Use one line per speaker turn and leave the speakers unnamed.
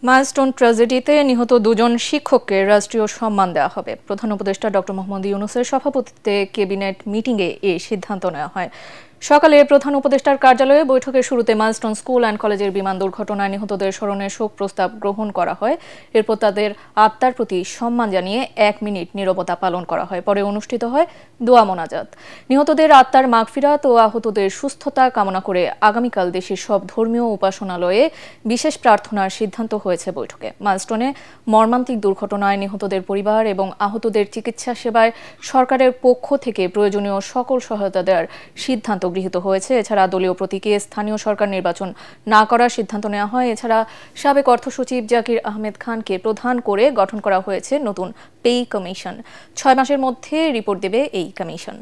Milestone ট্র্যাজেডিতে নিহত দুজন শিক্ষককে রাষ্ট্রীয় সম্মান দেওয়া হবে। প্রধান উপদেষ্টা ডক্টর মোহাম্মদ ইউনূসের সভাপতিত্বে ক্যাবিনেট মিটিংয়ে এই সিদ্ধান্ত নেওয়া হয়। সকালে প্রধান উপদেষ্টার কার্যালয়ে বৈঠকের শুরুতে মাইলস্টোন স্কুল অ্যান্ড কলেজের বিমান দুর্ঘটনায় নিহতদের স্মরণে শোক প্রস্তাব গ্রহণ করা হয়। এরপর তাদের আত্মার প্রতি সম্মান জানিয়ে 1 মিনিট নীরবতা পালন করা হয়। পরে অনুষ্ঠিত হয় দোয়া মোনাজাত। নিহতদের আত্মার মাগফিরাত ও আহতদের সুস্থতা কামনা করে আগামীকাল দেশের সব ধর্মীয় উপাসনালয়ে বিশেষ প্রার্থনার সিদ্ধান্ত হয়েছে বৈঠকে। মাইলস্টোনে মর্মান্তিক দুর্ঘটনায় নিহতদের পরিবার এবং আহতদের চিকিৎসা সেবায় সরকারের পক্ষ থেকে প্রয়োজনীয় সকল সহায়তা দেওয়ার সিদ্ধান্ত গৃহীত হয়েছে। এছাড়া দলীয় প্রতীকে স্থানীয় সরকার নির্বাচন না করার সিদ্ধান্ত নেওয়া হয়। এছাড়া সাবেক অর্থ সচিব জাকির আহমেদ খানকে প্রধান করে গঠন করা হয়েছে নতুন পেই কমিশন। 6 মাসের মধ্যে রিপোর্ট দেবে এই কমিশন।